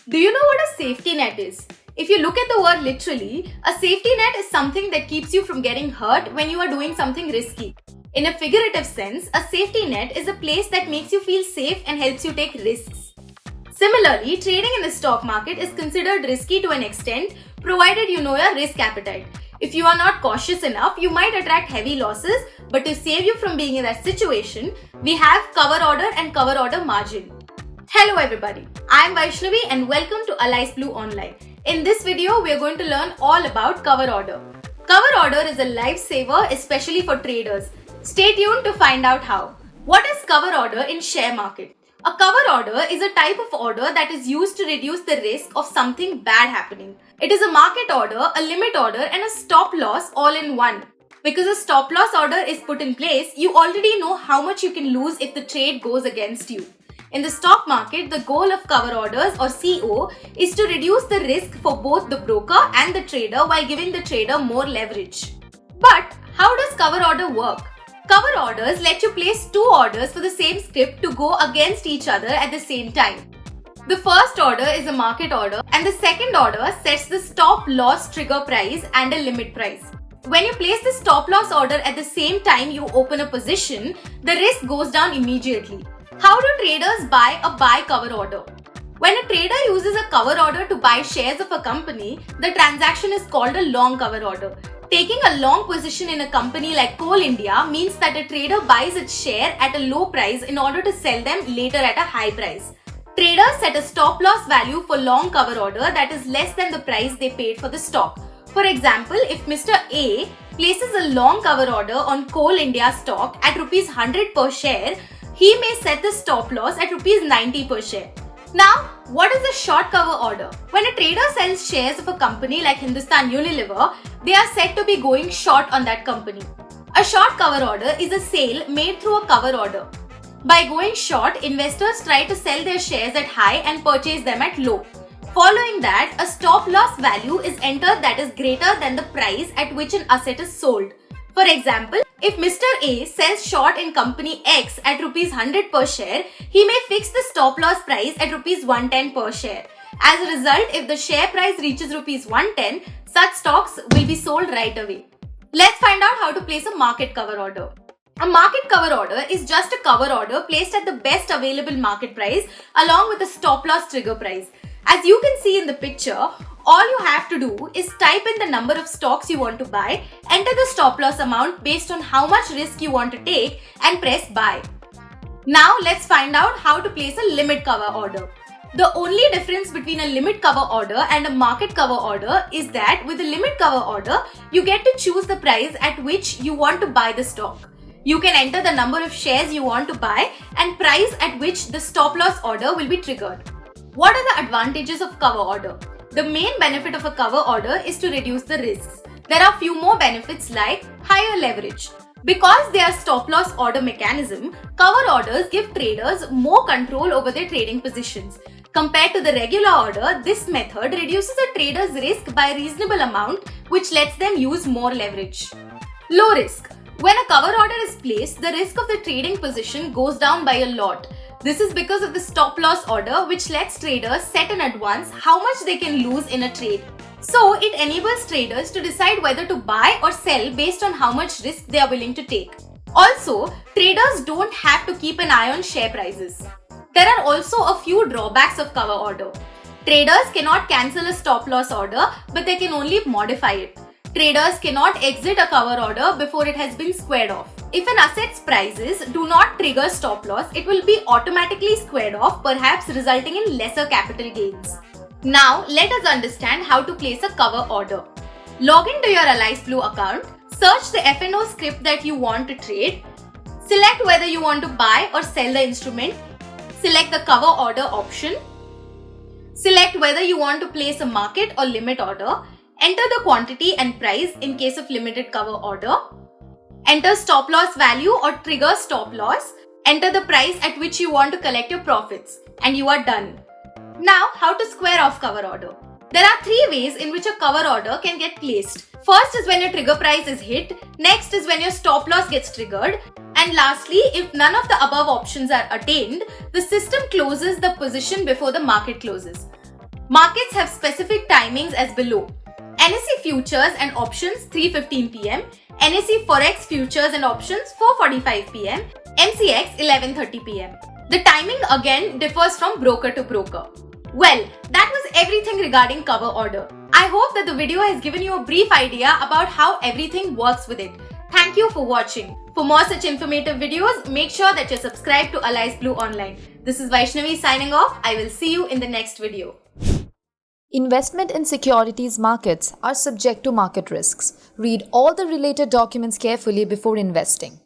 Do you know what a safety net is? If you look at the word literally, a safety net is something that keeps you from getting hurt when you are doing something risky. In a figurative sense, a safety net is a place that makes you feel safe and helps you take risks. Similarly, trading in the stock market is considered risky to an extent, provided you know your risk appetite. If you are not cautious enough, you might attract heavy losses, but to save you from being in that situation, we have cover order and cover order margin. Hello everybody, I am Vaishnavi and welcome to aliceblue Online. In this video, we are going to learn all about cover order. Cover order is a lifesaver, especially for traders. Stay tuned to find out how. What is cover order in share market? A cover order is a type of order that is used to reduce the risk of something bad happening. It is a market order, a limit order and a stop loss all in one. Because a stop loss order is put in place, you already know how much you can lose if the trade goes against you. In the stock market, the goal of cover orders or CO is to reduce the risk for both the broker and the trader while giving the trader more leverage. But how does cover order work? Cover orders let you place two orders for the same script to go against each other at the same time. The first order is a market order and the second order sets the stop loss trigger price and a limit price. When you place the stop loss order at the same time you open a position, the risk goes down immediately. How do traders buy a buy cover order? When a trader uses a cover order to buy shares of a company, the transaction is called a long cover order. Taking a long position in a company like Coal India means that a trader buys its share at a low price in order to sell them later at a high price. Traders set a stop loss value for long cover order that is less than the price they paid for the stock. For example, if Mr. A places a long cover order on Coal India stock at Rs 100 per share, he may set the stop loss at Rs 90 per share. Now, what is a short cover order? When a trader sells shares of a company like Hindustan Unilever, they are said to be going short on that company. A short cover order is a sale made through a cover order. By going short, investors try to sell their shares at high and purchase them at low. Following that, a stop loss value is entered that is greater than the price at which an asset is sold. For example, if Mr. A sells short in company X at Rs 100 per share, he may fix the stop loss price at Rs 110 per share. As a result, if the share price reaches Rs 110, such stocks will be sold right away. Let's find out how to place a market cover order. A market cover order is just a cover order placed at the best available market price along with a stop loss trigger price. As you can see in the picture, all you have to do is type in the number of stocks you want to buy, enter the stop loss amount based on how much risk you want to take and press buy. Now let's find out how to place a limit cover order. The only difference between a limit cover order and a market cover order is that with a limit cover order, you get to choose the price at which you want to buy the stock. You can enter the number of shares you want to buy and price at which the stop loss order will be triggered. What are the advantages of cover order? The main benefit of a cover order is to reduce the risks. There are few more benefits like higher leverage. Because they are stop loss order mechanism, cover orders give traders more control over their trading positions. Compared to the regular order, this method reduces a trader's risk by a reasonable amount, which lets them use more leverage. Low risk. When a cover order is placed, the risk of the trading position goes down by a lot. This is because of the stop loss order, which lets traders set in advance how much they can lose in a trade. So, it enables traders to decide whether to buy or sell based on how much risk they are willing to take. Also, traders don't have to keep an eye on share prices. There are also a few drawbacks of cover order. Traders cannot cancel a stop loss order, but they can only modify it. Traders cannot exit a cover order before it has been squared off. If an asset's prices do not trigger stop loss, it will be automatically squared off, perhaps resulting in lesser capital gains. Now, let us understand how to place a cover order. Log into your aliceblue account, search the FNO script that you want to trade, select whether you want to buy or sell the instrument, select the cover order option, select whether you want to place a market or limit order, enter the quantity and price in case of limited cover order, enter stop loss value or trigger stop loss, enter the price at which you want to collect your profits, and you are done. Now, how to square off cover order? There are three ways in which a cover order can get placed. First is when your trigger price is hit, next is when your stop loss gets triggered, and lastly, if none of the above options are attained, the system closes the position before the market closes. Markets have specific timings as below. NSE futures and options 3:15 pm, NSE forex futures and options 4:45 pm, MCX 11:30 pm. The timing again differs from broker to broker. Well, that was everything regarding cover order. I hope that the video has given you a brief idea about how everything works with it. Thank you for watching. For more such informative videos, make sure that you're subscribed to aliceblue Online. This is Vaishnavi signing off. I will see you in the next video. Investment in securities markets are subject to market risks. Read all the related documents carefully before investing.